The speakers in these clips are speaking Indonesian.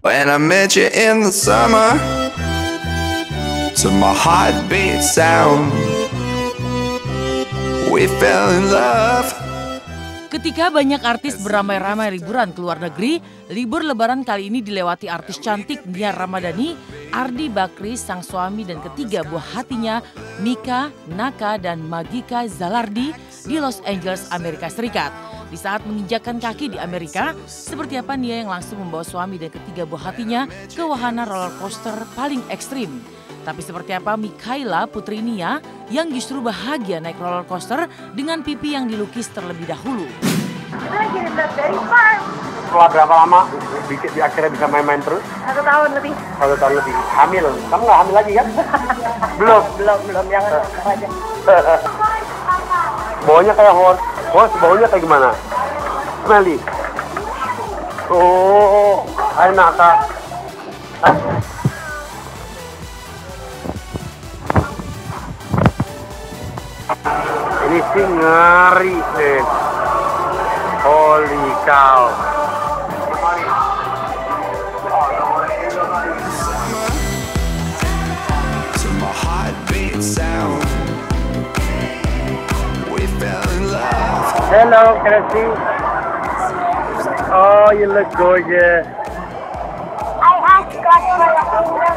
When I met you in the summer, to my heartbeat sound, we fell in love. Ketika banyak artis beramai-ramai liburan ke luar negeri, libur lebaran kali ini dilewati artis cantik Nia Ramadhani, Ardi Bakri, sang suami dan ketiga buah hatinya, Mika, Naka, dan Magika Zalardi di Los Angeles, Amerika Serikat. Di saat menginjakkan kaki di Amerika, seperti apa Nia yang langsung membawa suami dan ketiga buah hatinya ke wahana roller coaster paling ekstrim. Tapi seperti apa Mikaela, putri Nia, yang justru bahagia naik roller coaster dengan pipi yang dilukis terlebih dahulu. Kita lagi rendah dari farm. Setelah berapa lama akhirnya bisa main-main terus? 1 tahun lebih. 1 tahun lebih. Hamil? Kamu nggak hamil lagi kan? Belum. Jangan aja. Baunya kayak horse. Baunya kayak gimana? Smelly. Oh, enak kak. Ini sih ngeri deh. Holy cow. To my heartbeat sound, we fell in love. Hello, can I see? Oh, you look gorgeous. I asked God for a finger.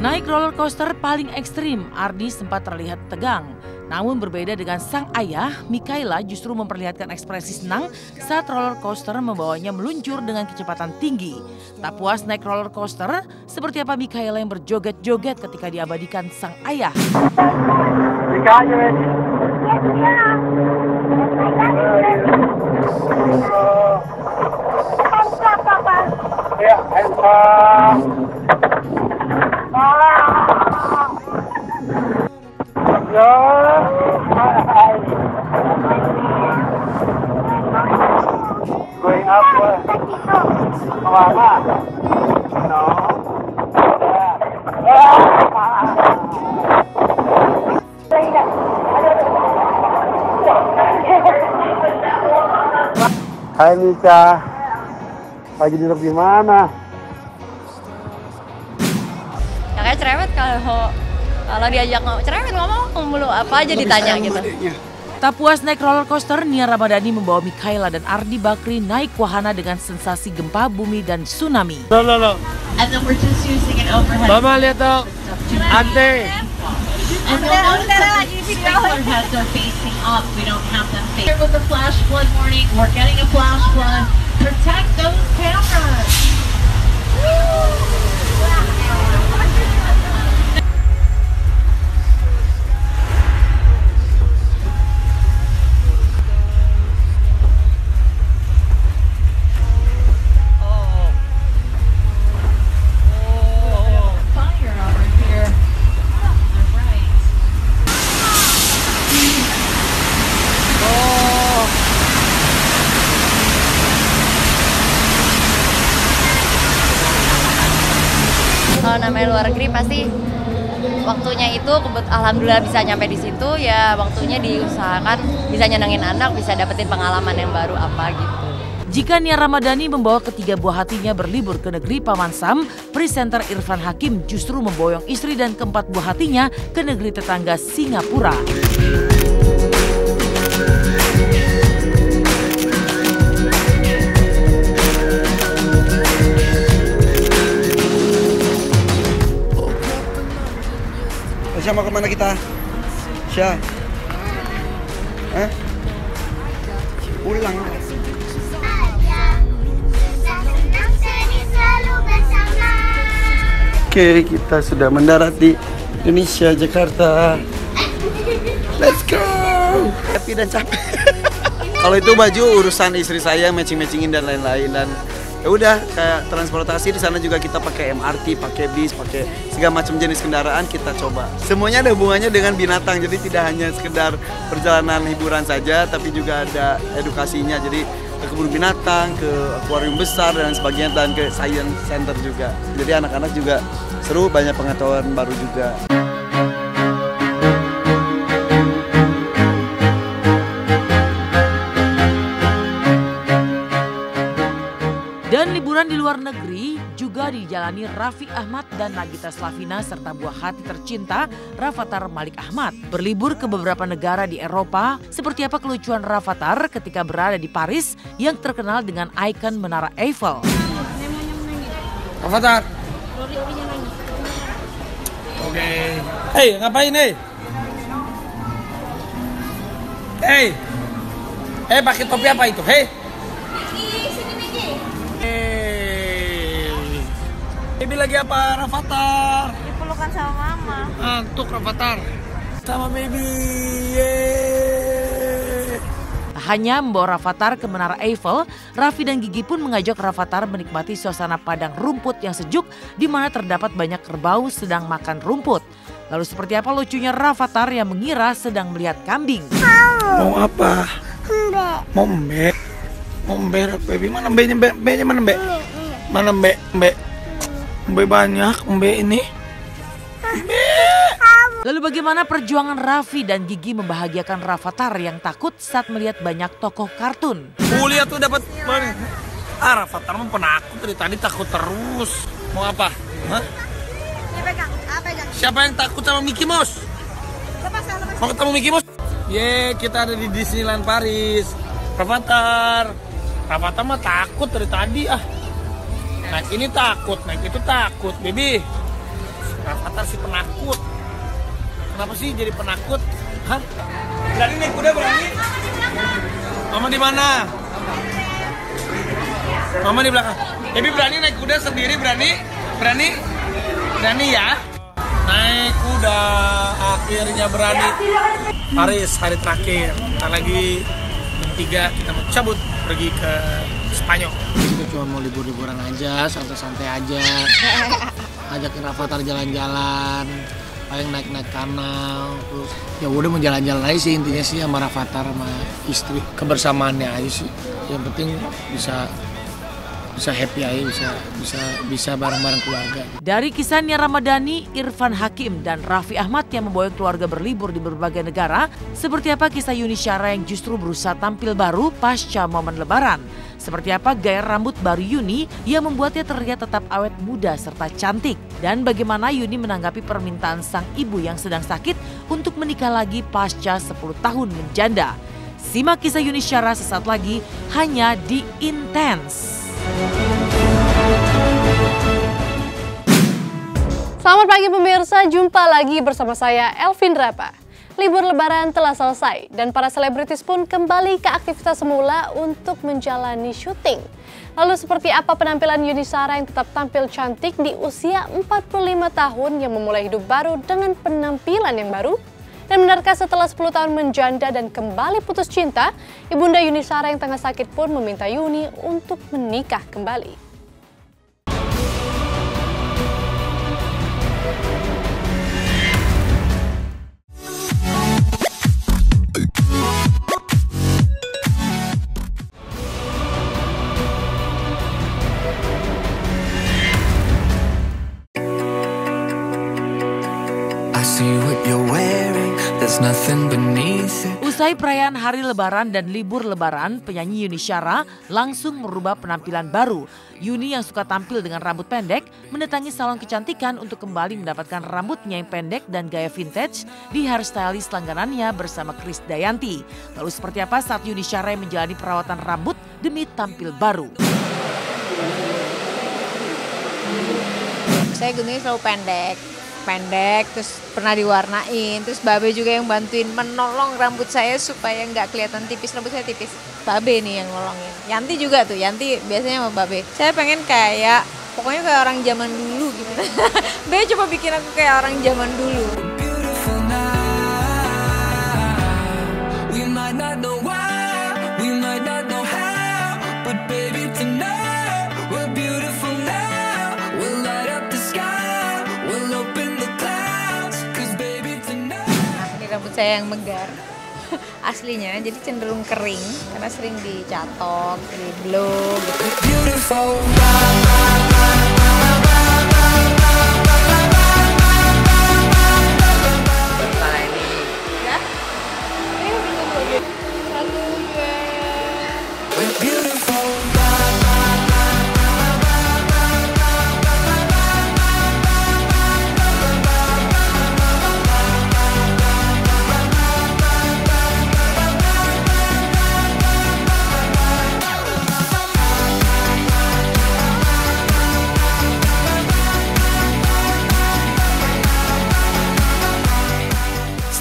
Naik roller coaster paling ekstrim, Ardi sempat terlihat tegang. Namun berbeda dengan sang ayah, Mikaela justru memperlihatkan ekspresi senang saat roller coaster membawanya meluncur dengan kecepatan tinggi. Tak puas naik roller coaster, seperti apa Mikaela yang berjoget-joget ketika diabadikan sang ayah. Mika, you ready? Hands up, Papa. Yeah, hands up. Going up. No. Hai Mika, lagi duduk di mana? Ya kayak cerewet kalau diajak cerewet ngomong mulu apa aja ditanya gitu. Tak puas naik roller coaster, Nia Ramadhani membawa Mikaela dan Ardi Bakri naik wahana dengan sensasi gempa bumi dan tsunami. No. And then we're just using an overhead. Mama lihat dong, ante. And then notice that the sprinkler heads are facing up. We don't have them facing. Here with the flash flood warning, we're getting a flash flood. Protect those cameras. Fire over here. All right. Kalau namanya luar negeri pasti waktunya itu alhamdulillah bisa nyampe di situ, ya waktunya diusahakan bisa nyenengin anak, bisa dapetin pengalaman yang baru apa gitu. Jika Nia Ramadhani membawa ketiga buah hatinya berlibur ke negeri Paman Sam, presenter Irfan Hakim justru memboyong istri dan keempat buah hatinya ke negeri tetangga Singapura. Syah, mau kemana kita? Syah? Pulang. Oke, kita sudah mendarat di Indonesia, Jakarta. Let's go! Happy dan capek. Kalau itu baju urusan istri saya, matching-matchingin dan lain-lain. Dan ya udah, kayak transportasi di sana juga kita pakai MRT, pakai bis, pakai segala macam jenis kendaraan kita coba. Semuanya ada hubungannya dengan binatang, jadi tidak hanya sekedar perjalanan hiburan saja, tapi juga ada edukasinya. Jadi ke kebun binatang, ke akuarium besar dan sebagainya, dan ke science center juga. Jadi anak-anak juga seru, banyak pengetahuan baru juga. Dan liburan di luar negeri juga dijalani Raffi Ahmad dan Nagita Slavina serta buah hati tercinta Rafathar Malik Ahmad. Berlibur ke beberapa negara di Eropa, seperti apa kelucuan Rafathar ketika berada di Paris yang terkenal dengan ikon Menara Eiffel. Rafathar. Oke. Hei, ngapain nih? Hei, pakai topi apa itu? Hei. Baby lagi apa, Rafathar? Dipelukan sama mama. Ngantuk Rafathar. Sama baby. Yeay. Hanya membawa Rafathar ke Menara Eiffel, Raffi dan Gigi pun mengajak Rafathar menikmati suasana padang rumput yang sejuk di mana terdapat banyak kerbau sedang makan rumput. Lalu seperti apa lucunya Rafathar yang mengira sedang melihat kambing? Mau apa? Mau embe. Mau embe, baby. Mana embenya? Embenya mana embe? Mana embe? Embe banyak, embe ini. Lalu bagaimana perjuangan Raffi dan Gigi membahagiakan Rafathar yang takut saat melihat banyak tokoh kartun? Lihat tuh dapat mana? Rafathar mah penakut dari tadi, takut terus. Mau apa? Hah? Pegang. Siapa yang takut sama Mickey Mouse? Mau ketemu Mickey Mouse? Kita ada di Disneyland Paris. Rafathar mah takut dari tadi Naik ini takut, naik itu takut, baby. Rafathar sih penakut. Kenapa sih jadi penakut? Hah? Berani naik kuda, berani? Mama di mana? Mama di belakang. Baby berani naik kuda sendiri, berani? Berani ya? Naik kuda, akhirnya berani. Paris, hari terakhir. Ntar lagi jam 3 kita mau cabut pergi ke Spanyol. Kita cuma mau libur-liburan aja, santai-santai aja. Ajakin Rafathar jalan-jalan, paling naik-naik kanal, terus ya udah mau jalan-jalan aja sih intinya sih sama Rafathar sama istri. Kebersamaannya aja sih. Yang penting bisa happy aja, bisa bareng-bareng keluarga. Dari kisah Nia Ramadhani, Irfan Hakim, dan Raffi Ahmad yang membawa keluarga berlibur di berbagai negara, seperti apa kisah Yuni Syara yang justru berusaha tampil baru pasca momen lebaran? Seperti apa gaya rambut baru Yuni yang membuatnya terlihat tetap awet muda serta cantik? Dan bagaimana Yuni menanggapi permintaan sang ibu yang sedang sakit untuk menikah lagi pasca 10 tahun menjanda? Simak kisah Yuni Syara sesaat lagi hanya di Intense. Selamat pagi pemirsa, jumpa lagi bersama saya Elvin Rapa. Libur lebaran telah selesai dan para selebritis pun kembali ke aktivitas semula untuk menjalani syuting. Lalu seperti apa penampilan Yuni Syara yang tetap tampil cantik di usia 45 tahun yang memulai hidup baru dengan penampilan yang baru? Dan benarkah setelah 10 tahun menjanda dan kembali putus cinta, Ibunda Yuni Syara yang tengah sakit pun meminta Yuni untuk menikah kembali. Usai perayaan hari lebaran dan libur lebaran, penyanyi Yuni Syara langsung merubah penampilan baru. Yuni yang suka tampil dengan rambut pendek mendatangi salon kecantikan untuk kembali mendapatkan rambutnya yang pendek dan gaya vintage di hairstylist langganannya bersama Krisdayanti. Lalu seperti apa saat Yuni Syara yang menjalani perawatan rambut demi tampil baru? Saya guntingnya selalu pendek, terus pernah diwarnain, terus Babe juga yang bantuin menolong rambut saya supaya nggak kelihatan tipis, rambut saya tipis. Babe nih yang nolongin. Yanti juga tuh, Yanti biasanya sama Babe. Saya pengen pokoknya kayak orang zaman dulu gitu. Babe coba bikin aku kayak orang zaman dulu. baby, tonight we're beautiful now. We'll light up the sky, we'll open the clouds, 'cause baby, tonight. Nah, ini rambut saya yang megar. Aslinya jadi cenderung kering karena sering dicatok, di blow gitu. Beautiful.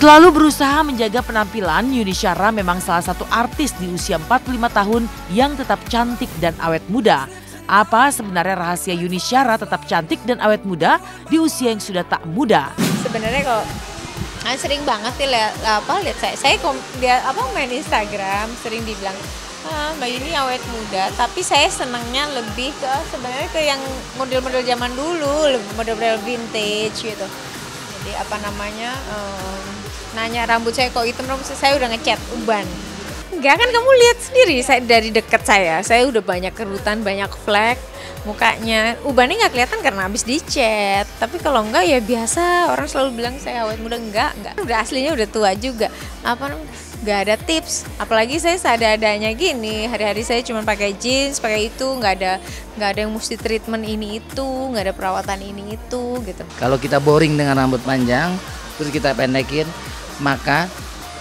Selalu berusaha menjaga penampilan, Yuni Syara memang salah satu artis di usia 45 tahun yang tetap cantik dan awet muda. Apa sebenarnya rahasia Yuni Syara tetap cantik dan awet muda di usia yang sudah tak muda? Sebenarnya kalau sering banget sih lihat saya main Instagram sering dibilang Mbak Yuni awet muda, tapi saya senangnya lebih ke sebenarnya ke yang model-model zaman dulu, model-model vintage gitu. Jadi nanya rambut saya kok hitam, rambut saya udah ngecat uban. Enggak kan, kamu lihat sendiri saya dari dekat saya udah banyak kerutan, banyak flek mukanya. Ubannya nggak kelihatan karena habis dicat. Tapi kalau enggak ya biasa, orang selalu bilang saya awet muda, enggak. Udah aslinya udah tua juga. Nggak ada tips. Apalagi saya seadanya gini, hari-hari saya cuma pakai jeans, pakai itu, nggak ada yang mesti treatment ini itu, nggak ada perawatan ini itu gitu. Kalau kita boring dengan rambut panjang, terus kita pendekin, maka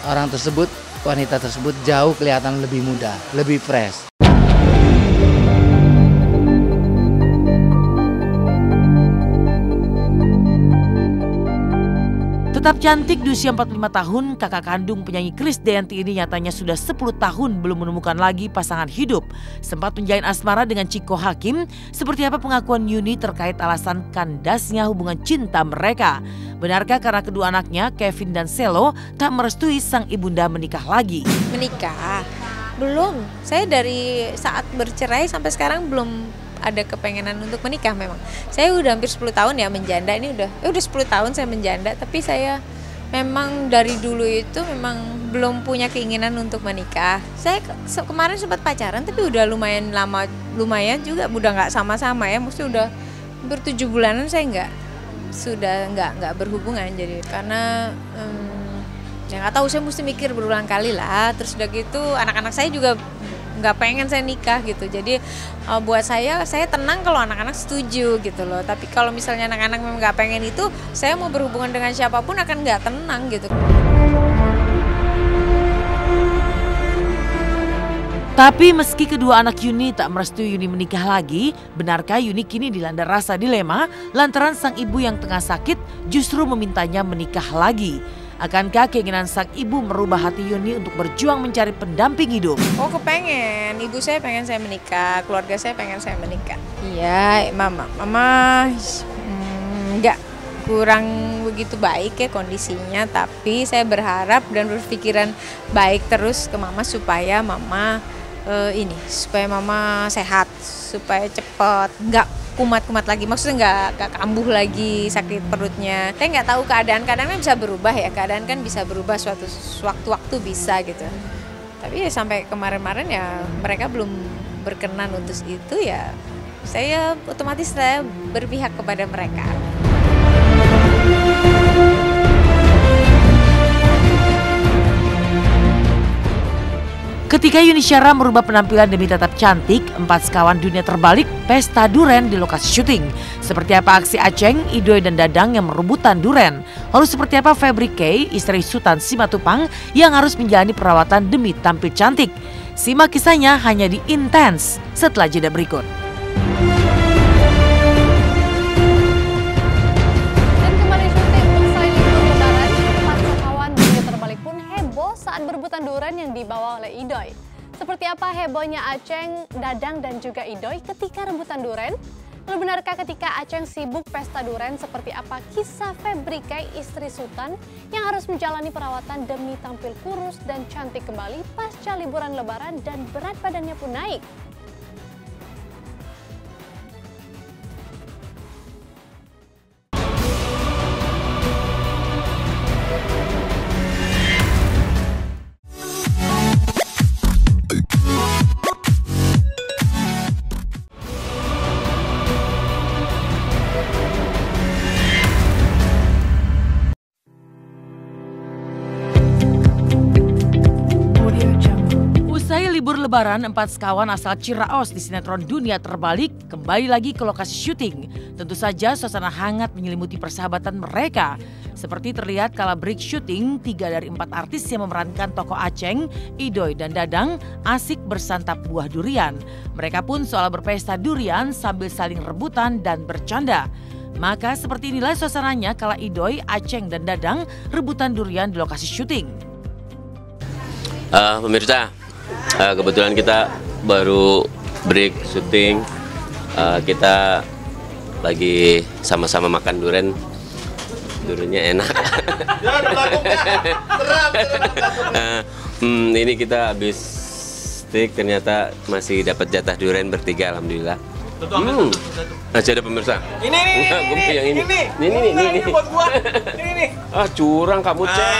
orang tersebut, wanita tersebut jauh kelihatan lebih muda, lebih fresh. Tetap cantik di usia 45 tahun, kakak kandung penyanyi Krisdayanti ini nyatanya sudah 10 tahun belum menemukan lagi pasangan hidup. Sempat menjalin asmara dengan Chico Hakim, seperti apa pengakuan Yuni terkait alasan kandasnya hubungan cinta mereka? Benarkah karena kedua anaknya, Kevin dan Selo, tak merestui sang ibunda menikah lagi? Menikah? Belum. Saya dari saat bercerai sampai sekarang belum ada kepengenan untuk menikah memang. Saya udah hampir 10 tahun ya menjanda, ini udah 10 tahun saya menjanda, tapi saya memang dari dulu itu memang belum punya keinginan untuk menikah. Saya kemarin sempat pacaran tapi udah lumayan lama, lumayan juga udah nggak sama-sama ya, mesti udah hampir 7 bulanan saya nggak berhubungan, jadi karena ya nggak tahu, saya mesti mikir berulang kali lah. Terus udah gitu anak-anak saya juga nggak pengen saya nikah gitu, jadi buat saya tenang kalau anak-anak setuju gitu loh. Tapi kalau misalnya anak-anak memang nggak pengen itu, saya mau berhubungan dengan siapapun akan nggak tenang gitu. Tapi meski kedua anak Yuni tak merestui Yuni menikah lagi, benarkah Yuni kini dilanda rasa dilema lantaran sang ibu yang tengah sakit justru memintanya menikah lagi? Akankah keinginan sang ibu merubah hati Yuni untuk berjuang mencari pendamping hidup? Oh, kepengen. Ibu saya pengen saya menikah, keluarga saya pengen saya menikah. Iya, mama enggak kurang begitu baik ya kondisinya, tapi saya berharap dan berpikiran baik terus ke mama supaya mama supaya mama sehat, supaya cepat, enggak kumat-kumat lagi, maksudnya nggak kambuh lagi sakit perutnya. Saya nggak tahu keadaan kan bisa berubah ya, keadaan kan bisa berubah suatu waktu bisa gitu. Tapi ya sampai kemarin-kemarin ya mereka belum berkenan untuk itu, ya saya otomatis saya berpihak kepada mereka. Ketika Yuni Syara merubah penampilan demi tetap cantik, 4 sekawan dunia terbalik pesta duren di lokasi syuting. Seperti apa aksi Aceng, Idoy dan Dadang yang merebutan duren? Lalu seperti apa Febri Kay, istri Sultan Simatupang yang harus menjalani perawatan demi tampil cantik? Simak kisahnya hanya di Intense setelah jeda berikut. Saat berebutan duren yang dibawa oleh Idoy. Seperti apa hebohnya Aceng, Dadang dan juga Idoy ketika rebutan duren? Lalu benarkah ketika Aceng sibuk pesta duren, seperti apa kisah Febri Kay, istri Sultan yang harus menjalani perawatan demi tampil kurus dan cantik kembali pasca liburan lebaran dan berat badannya pun naik? Lebaran, 4 sekawan asal Ciraos di sinetron Dunia Terbalik kembali lagi ke lokasi syuting. Tentu saja suasana hangat menyelimuti persahabatan mereka. Seperti terlihat kala break syuting, 3 dari 4 artis yang memerankan tokoh Aceng, Idoy, dan Dadang asik bersantap buah durian. Mereka pun seolah berpesta durian sambil saling rebutan dan bercanda. Maka seperti inilah suasananya kala Idoy, Aceng, dan Dadang rebutan durian di lokasi syuting. Pemirsa, kebetulan kita baru break syuting, kita lagi sama-sama makan durian. Duriannya enak. Ini kita habis steak, ternyata masih dapat jatah durian bertiga, alhamdulillah. Masih ada pemirsa. Ini yang ini. Ini buat gua. Ini. Ah, curang kamu, Ceng.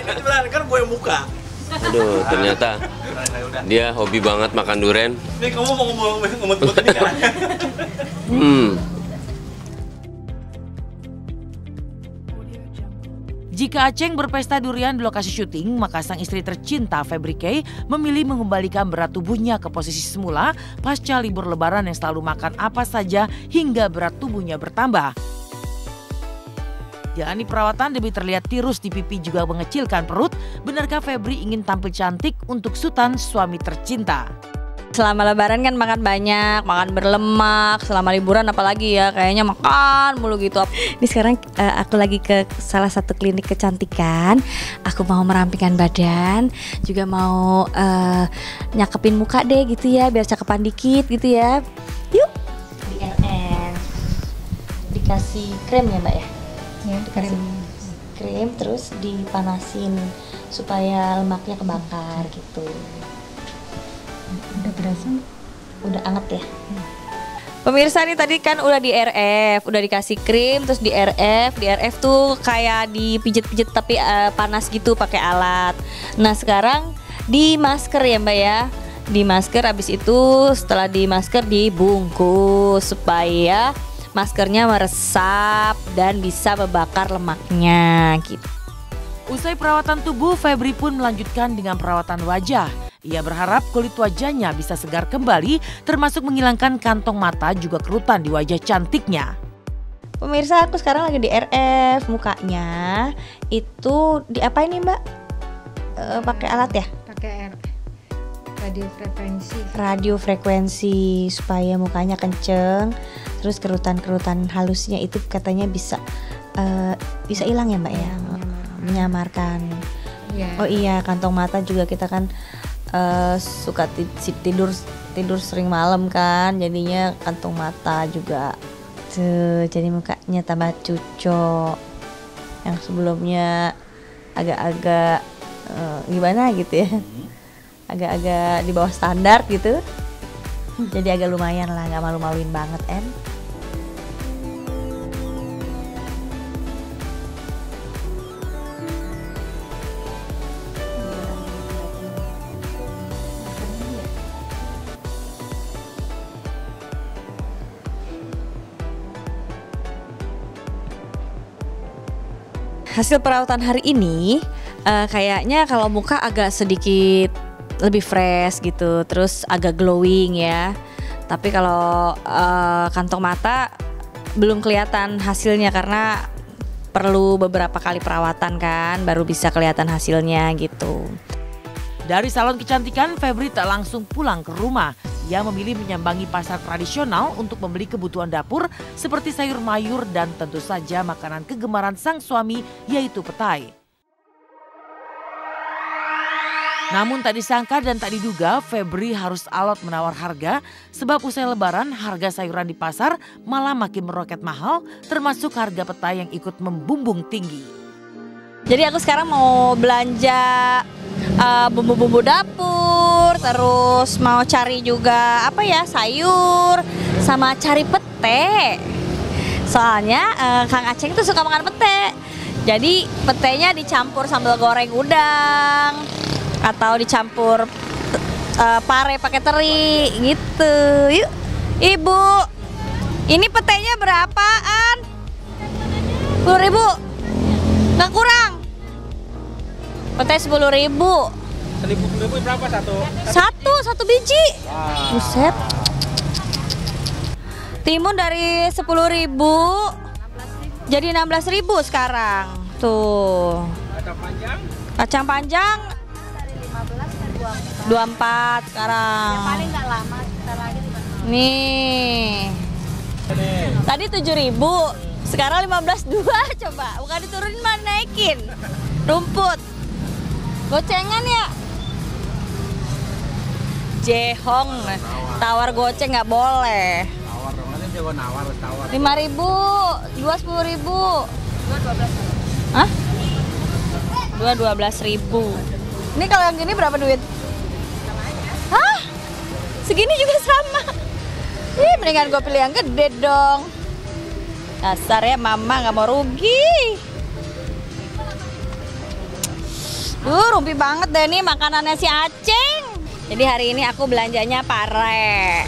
Ini kan gua yang buka. Aduh, ternyata dia hobi banget makan durian. Nih, kamu mau ngomong ini kan? Jika Aceng berpesta durian di lokasi syuting, maka sang istri tercinta Febri Kay memilih mengembalikan berat tubuhnya ke posisi semula pasca libur lebaran yang selalu makan apa saja hingga berat tubuhnya bertambah. Jalani perawatan demi terlihat tirus di pipi juga mengecilkan perut. Benarkah Febri ingin tampil cantik untuk Sultan suami tercinta? Selama lebaran kan makan banyak, makan berlemak. Selama liburan apalagi ya, kayaknya makan mulu gitu. Ini sekarang aku lagi ke salah satu klinik kecantikan. Aku mau merampingkan badan, juga mau nyakepin muka deh gitu ya, biar cakepan dikit gitu ya. Yuk. Di RS. Dikasih krem ya Mbak ya? Ya, dikasih krem terus dipanasin supaya lemaknya kebakar gitu. Udah berasa? Udah anget ya? Pemirsa nih tadi kan udah di RF, udah dikasih krim, terus di RF tuh kayak dipijet-pijet tapi panas gitu pakai alat. Nah sekarang di masker ya Mbak ya, di masker habis itu setelah di masker dibungkus supaya maskernya meresap dan bisa membakar lemaknya gitu. Usai perawatan tubuh, Febri pun melanjutkan dengan perawatan wajah. Ia berharap kulit wajahnya bisa segar kembali, termasuk menghilangkan kantong mata juga kerutan di wajah cantiknya. Pemirsa, aku sekarang lagi di RF, mukanya itu di apa ini Mbak? Pakai alat ya? Pakai radiofrekuensi. Radiofrekuensi supaya mukanya kenceng, terus kerutan-kerutan halusnya itu katanya bisa hilang ya Mbak ya? Menyamarkan. Ya. Oh iya, kantong mata juga kita kan suka tidur sering malam kan, jadinya kantong mata juga tuh, jadi mukanya tambah cucok. Yang sebelumnya agak-agak gimana gitu ya, agak-agak di bawah standar gitu, jadi agak lumayan lah, nggak malu-maluin banget Hasil perawatan hari ini kayaknya kalau muka agak sedikit lebih fresh gitu, terus agak glowing ya. Tapi kalau kantong mata belum kelihatan hasilnya karena perlu beberapa kali perawatan kan, baru bisa kelihatan hasilnya gitu. Dari salon kecantikan, Febri tak langsung pulang ke rumah. Ia memilih menyambangi pasar tradisional untuk membeli kebutuhan dapur seperti sayur mayur dan tentu saja makanan kegemaran sang suami yaitu petai. Namun tak disangka dan tak diduga Febri harus alot menawar harga sebab usai lebaran harga sayuran di pasar malah makin meroket mahal termasuk harga petai yang ikut membumbung tinggi. Jadi aku sekarang mau belanja bumbu-bumbu dapur, terus mau cari juga sayur, sama cari pete. Soalnya Kang Aceng itu suka makan pete. Jadi petenya dicampur sambal goreng udang atau dicampur pare pakai teri gitu. Yuk, Ibu. Ini petenya berapaan? 10.000. Nggak kurang. Pete 10.000. 1.000 berapa satu? Satu biji. Buset. Timun dari 10.000 jadi 16.000 sekarang. Tuh. Kacang panjang dari 15 ke 24 sekarang. Yang paling nggak lama, sebentar lagi 5. Nih. Tadi 7.000, sekarang 15.2 coba. Bukan diturunin malah naikin. Rumput. Gocengan ya. Jehong. Tawar goceng nggak boleh. Tawar dong, kan jago nawar, tawar. 5.000, 2 10.000. 12. Hah? 2 12.000. Ini kalau yang gini berapa duit? Hah? Segini juga sama. Ih, mendingan gue pilih yang gede dong. Dasar ya mama nggak mau rugi. Rumpi banget deh nih makanannya si Aceng. Jadi hari ini aku belanjanya pare.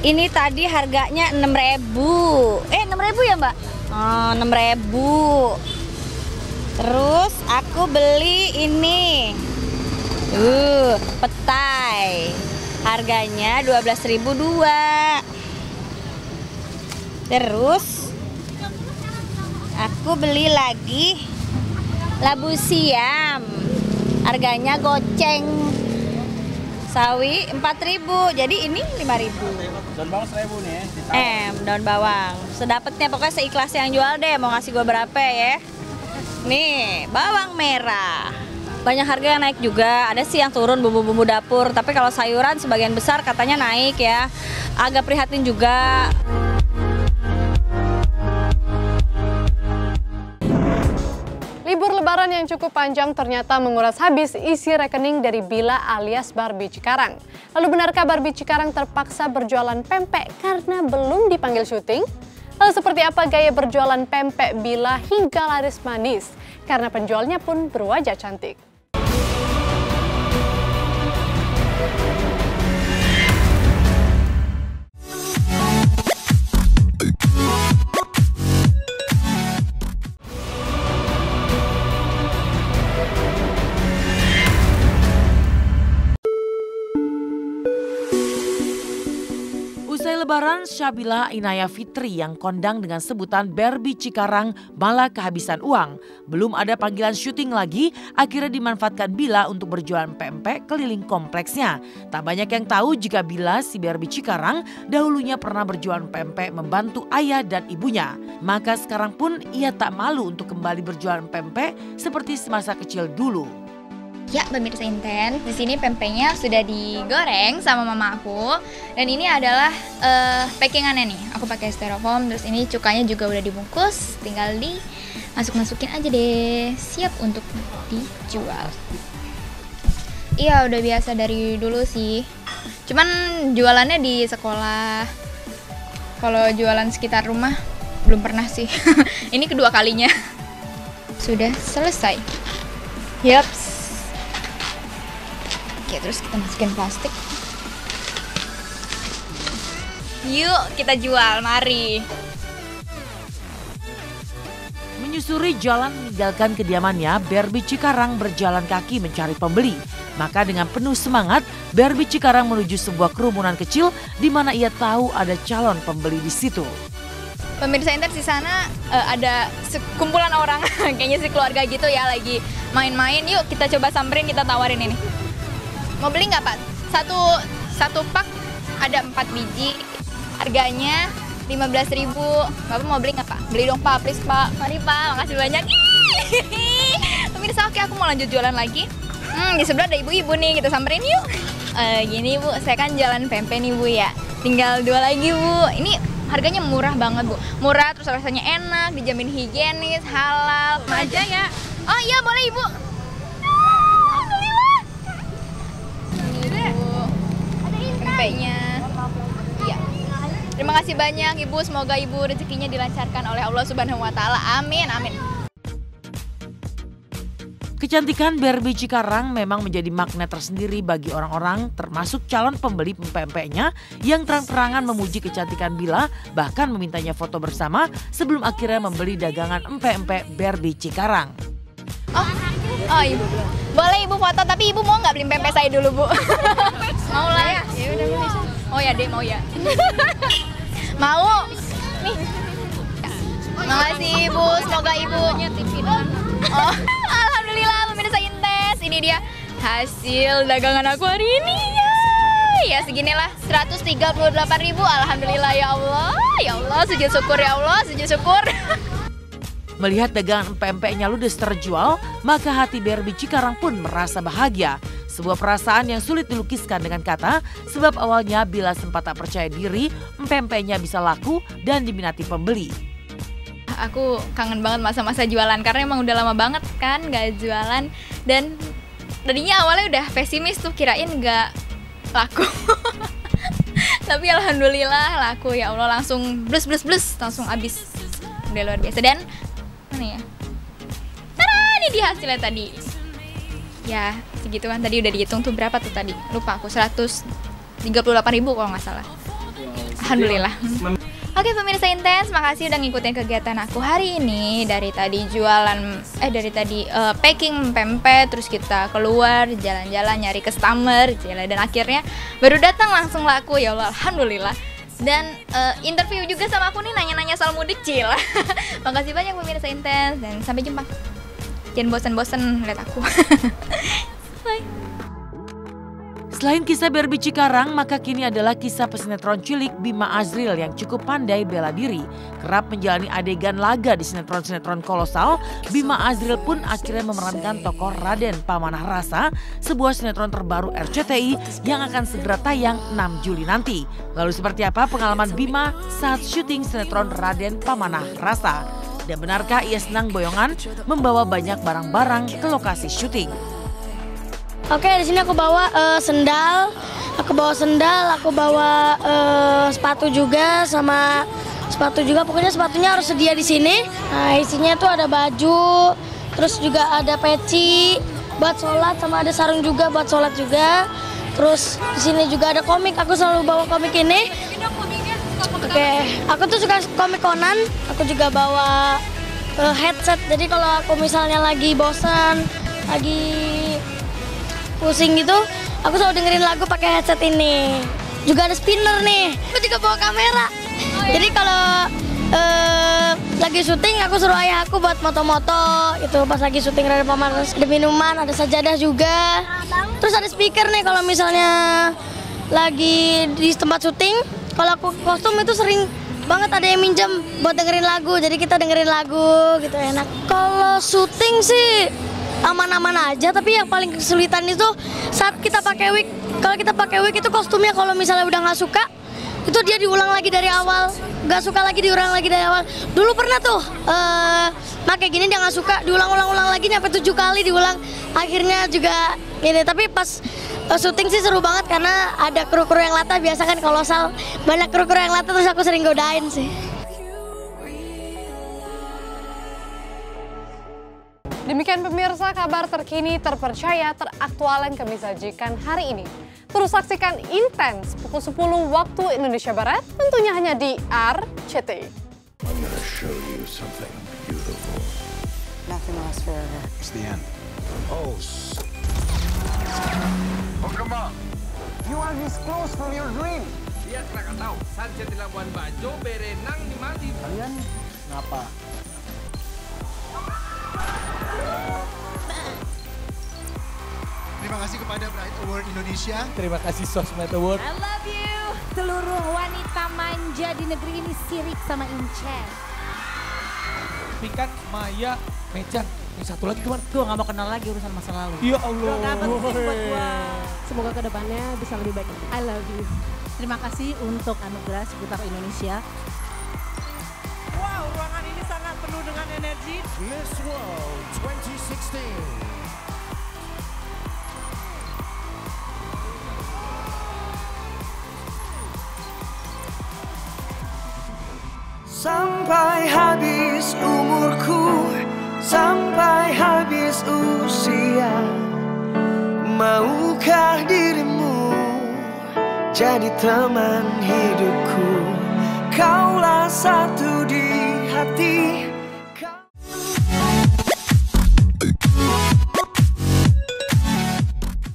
Ini tadi harganya 6.000. 6.000 ya mbak? Oh, 6.000. Terus aku beli ini. Petai. Harganya 12.002. Terus aku beli lagi labu siam. Harganya goceng. Sawi 4.000. Jadi ini 5.000. Daun bawang 1.000 nih ya. Daun bawang. Sedapetnya pokoknya seikhlas yang jual deh. Mau ngasih gue berapa ya? Nih, bawang merah. Banyak harga yang naik juga. Ada sih yang turun bumbu-bumbu dapur. Tapi kalau sayuran sebagian besar katanya naik ya. Agak prihatin juga. Libur lebaran yang cukup panjang ternyata menguras habis isi rekening dari Bila alias Barbie Cikarang. Lalu benarkah Barbie Cikarang terpaksa berjualan pempek karena belum dipanggil syuting? Lalu seperti apa gaya berjualan pempek Bila hingga laris manis? Karena penjualnya pun berwajah cantik. Usai lebaran, Syabila Inaya Fitri yang kondang dengan sebutan Barbie Cikarang malah kehabisan uang. Belum ada panggilan syuting lagi, akhirnya dimanfaatkan Bila untuk berjualan pempek keliling kompleksnya. Tak banyak yang tahu jika Bila si Barbie Cikarang dahulunya pernah berjualan pempek membantu ayah dan ibunya. Maka sekarang pun ia tak malu untuk kembali berjualan pempek seperti semasa kecil dulu. Ya, pemirsa Inten, di sini pempeknya sudah digoreng sama mama aku. Dan ini adalah packingannya nih. Aku pakai styrofoam, terus ini cukanya juga udah dibungkus. Tinggal dimasuk-masukin aja deh. Siap untuk dijual. Iya, udah biasa dari dulu sih. Cuman jualannya di sekolah. Kalau jualan sekitar rumah, belum pernah sih. Ini kedua kalinya. Sudah selesai. Yaps. Oke, terus kita masukin plastik. Yuk, kita jual, mari. Menyusuri jalan meninggalkan kediamannya, Barbie Cikarang berjalan kaki mencari pembeli. Maka dengan penuh semangat, Barbie Cikarang menuju sebuah kerumunan kecil di mana ia tahu ada calon pembeli di situ. Pemirsa Inter di sana ada sekumpulan orang, kayaknya sih keluarga gitu ya, lagi main-main. Yuk kita coba samperin, kita tawarin ini. Mau beli nggak Pak? Satu pak ada 4 biji, harganya 15.000. Bapak mau beli nggak Pak? Beli dong Pak, please Pak. Mari Pak, makasih banyak. Pemirsa, oke aku mau lanjut jualan lagi. Di sebelah ada ibu-ibu nih, kita samperin yuk. Gini Bu, saya kan jualan pempek nih Bu ya. Tinggal 2 lagi Bu. Ini harganya murah banget Bu. Murah, terus rasanya enak, dijamin higienis, halal. Aja ya. Oh iya boleh Ibu. Pempeknya. Iya. Terima kasih banyak Ibu, semoga Ibu rezekinya dilancarkan oleh Allah Subhanahu wa taala. Amin, amin. Kecantikan Barbie Cikarang memang menjadi magnet tersendiri bagi orang-orang, termasuk calon pembeli pempeknya yang terang-terangan memuji kecantikan Bila, bahkan memintanya foto bersama sebelum akhirnya membeli dagangan empek-empek Barbie Cikarang. Oh, Oh ibu, boleh ibu foto, tapi ibu mau nggak beli pempek saya dulu bu? Mau lah ya. Ya udah beli. Oh ya deh mau ya. Mau. Nih. Makasih ibu, semoga ibu. Oh, alhamdulillah pemirsa Intes, ini dia hasil dagangan aku hari ini ya. Ya seginilah 138.000, alhamdulillah ya Allah, sujud syukur ya Allah, sujud syukur. Melihat dagangan pempeknya ludes terjual, maka hati BRB Cikarang pun merasa bahagia. Sebuah perasaan yang sulit dilukiskan dengan kata, sebab awalnya bila sempat tak percaya diri, pempeknya bisa laku dan diminati pembeli. Aku kangen banget masa-masa jualan, karena emang udah lama banget kan gak jualan. Dan tadinya awalnya udah pesimis tuh, kirain gak laku. Tapi alhamdulillah laku ya Allah, langsung blus, langsung habis. Udah luar biasa. Dan mana ya? Tada, ini dia hasilnya tadi. Ya segitu kan, tadi udah dihitung tuh berapa tuh tadi. Lupa aku, 138.000 kalau nggak salah. Alhamdulillah. Oke pemirsa Intes, makasih udah ngikutin kegiatan aku hari ini. Dari tadi packing pempek, terus kita keluar jalan-jalan nyari customer, dan akhirnya baru datang langsung laku ya Allah, alhamdulillah. Dan interview juga sama aku nih, nanya-nanya soal mudik cil. Makasih banyak pemirsa Intes dan sampai jumpa. Jangan bosan-bosan lihat aku. Bye. Selain kisah BRB Cikarang, maka kini adalah kisah pesinetron cilik Bima Azril yang cukup pandai bela diri. Kerap menjalani adegan laga di sinetron-sinetron kolosal, Bima Azril pun akhirnya memerankan tokoh Raden Pamanah Rasa, sebuah sinetron terbaru RCTI yang akan segera tayang 6 Juli nanti. Lalu seperti apa pengalaman Bima saat syuting sinetron Raden Pamanah Rasa? Dan benarkah ia senang boyongan membawa banyak barang-barang ke lokasi syuting? Oke, di sini aku bawa sendal, aku bawa sepatu juga, pokoknya sepatunya harus sedia di sini. Nah, isinya tuh ada baju, terus juga ada peci buat sholat, sama ada sarung juga buat sholat juga. Terus di sini juga ada komik, aku selalu bawa komik ini. Oke, aku tuh suka komik Conan, aku juga bawa headset. Jadi kalau aku misalnya lagi bosan, lagi pusing gitu, aku selalu dengerin lagu pakai headset ini. Juga ada spinner nih. Aku juga bawa kamera. Jadi kalau lagi syuting aku suruh ayah aku buat moto-moto gitu pas lagi syuting Raden Pamanah. Ada minuman, ada sajadah juga. Terus ada speaker nih kalau misalnya lagi di tempat syuting. Kalau aku kostum itu sering banget ada yang minjem buat dengerin lagu. Jadi kita dengerin lagu gitu, enak. Kalau syuting sih aman-aman aja, tapi yang paling kesulitan itu saat kita pakai wig. Kalau kita pakai wig itu kostumnya kalau misalnya udah nggak suka, itu dia diulang lagi dari awal. Nggak suka lagi diulang lagi dari awal. Dulu pernah tuh pakai gini dia nggak suka, diulang-ulang lagi nyampe 7 kali diulang. Akhirnya juga ini, tapi pas syuting sih seru banget karena ada kru-kru yang latah. Biasa kan kolosal banyak kru-kru yang latah, terus aku sering godain sih. Demikian pemirsa kabar terkini, terpercaya, teraktual yang kami sajikan hari ini. Terus saksikan Intens pukul 10 waktu Indonesia Barat, tentunya hanya di RCTI. I'm gonna show you something beautiful. Nothing lasts forever. It's the end. Oh, come on. You are this close from your dream. Lihat Krakatau, sunset di Labuan Bajo, berenang di Maldives. Kalian ngapa? Terima kasih kepada Bright Award Indonesia. Terima kasih Sosmed Award. I love you. Seluruh wanita manja di negeri ini sirik sama Inces. Pikan, Maya, Mecan. Yang satu lagi kemana? Gue gak mau kenal lagi urusan masa lalu. Ya Allah. Gak penting buat gua. Semoga kedepannya bisa lebih baik. I love you. Terima kasih untuk anugerah seputar Indonesia. Wow, ruangan ini sangat penuh dengan energi. Miss World 2016. Sampai habis umurku, sampai habis usia, maukah dirimu jadi teman hidupku? Kaulah satu di hati.